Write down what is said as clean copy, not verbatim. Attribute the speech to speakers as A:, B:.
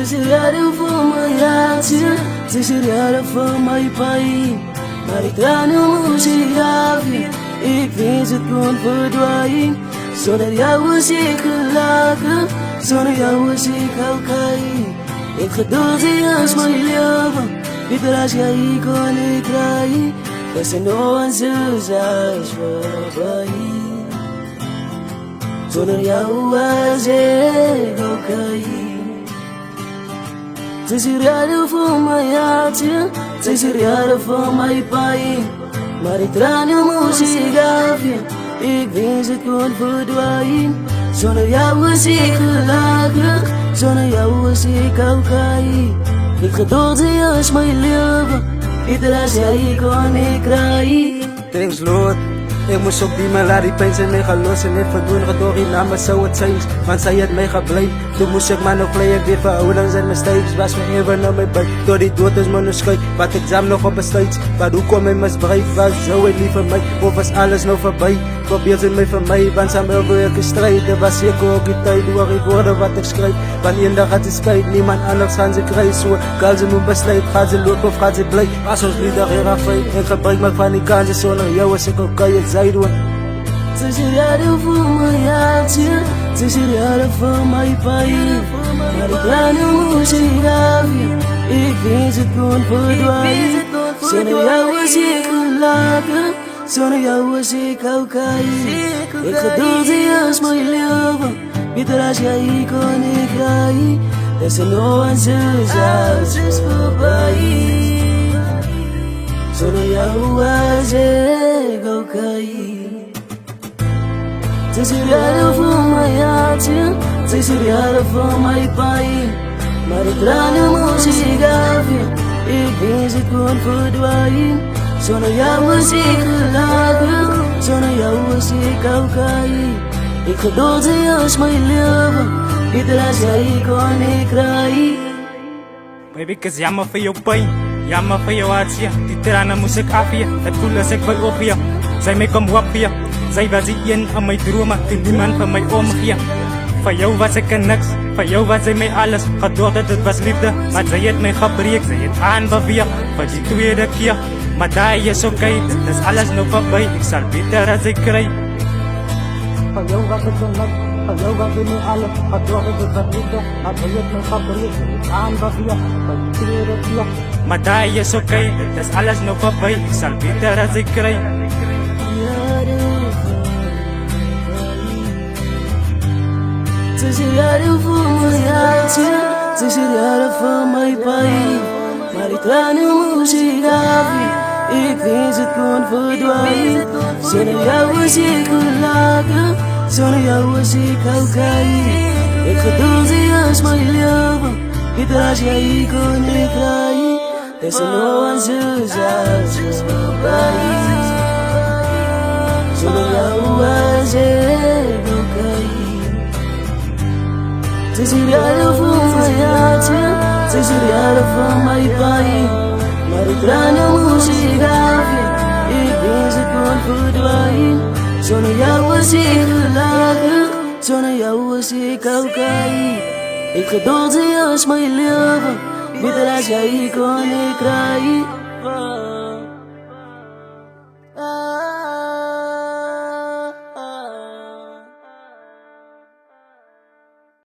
A: Desirado fumayatia, desirado fumaipai. Maritano musiavi, ik wens het kon verdwijnen. Zonder jou was ik gelaten, zonder jou was ik oké. Ik geduld als mijn leven, niet als jij kon ik rijden. Dat ze nooit zo zijn voorbij. Zonder jou was ik oké. Desirado fumayatia, desirado fumaipai. Maritano musiavi, ik wens het kon verdwijnen. Zonder jou was ik gelaten, zonder jou was ik oké. Ik geduld als mijn leven, niet als jij kon ik rijden.
B: Thanks Lord, ik moest op die man laat die pijn zijn mij gaan los. En even doen gedoog in namen zou het zijn. Want zij het mij gebleven. Toen moest ik maar nog play, ik weer verhouden zijn mistakes. Was me even naar mijn buik, door die dood is mijn schrik. Wat examen nog op een steeds, maar hoe kom ik misbruik? Was zo het niet voor mij, of was alles nog voorbij? Probeer ze mij voor mij, want samen wil ik strijden. Was ik ook die tijd, door ik woorden wat ik schrijf. Want één dag gaat het spijt, niemand anders gaan ze krijgen. Zo, kan ze mijn besluit, gaat ze lopen of gaat ze blij? Als ons lieder hier afvijt, ik gebruik me van die kansen. Zonder jou was ik ook kan je zij doen.
A: Desirado fumayatia, desirado fumaipai. Maritano musiavi, ik wens het kon verdwijnen. Zonder jou was ik gelaten, zonder jou was ik oké. Ik geduld als mijn leven, niet als jij kon ik rijden. Dat ze nooit zo zijn voorbij. Zonder jou was ik oké. Desirado fumayatia, desirado fumaipai. Maritano musiavi, ik wens het kon verdwijnen. Zonder jou was ik gelaten, zonder jou was ik oké. Ik geduld als mijn leven, niet als jij kon ik rijden.
C: Baby, cause jammer voor jouw pijn, jammer voor jouw hartje. Die tranen moest ik afje, het voel als ik wil opje. Zij mij kom wapje, zij was die een aan mijn dromen, die niemand van mij omgeeft. Van jou was ik een niks, van jou was zij mij alles. Gedacht dat het was liefde, maar zij heeft mij gebreekt, zij heeft aanbeweerd. Voor die tweede keer, maar daar is oké, dit is alles nog voorbij. Ik zal beter als ik krijg. Van jou was ik een niks, van jou was zij mij alles. Gedacht dat het was liefde, maar zij heeft mij gebreekt, zij heeft aanbeweerd. Voor die tweede keer, maar daar is oké, dit is alles nog voorbij. Ik zal beter als ik krijg.
A: Desirado fumayatia, desirado fumaipai. Maritano musiavi, ik wens het kon verdwijnen. Zonder jou was ik gelaten, zonder jou was ik oké. Ik geduld als mijn leven, niet als jij kon ik rijden. Dat ze nooit zo zijn voorbij. Zonder jou was ik oké. Desirado fumayatia, desirado fumaipai. Maritano musiavi, ik wens het kon verdwijnen. Zonder jou was ik gelaten, zonder jou was ik oké. Ik geduld als mijn leven, niet als jij kon ik rijden.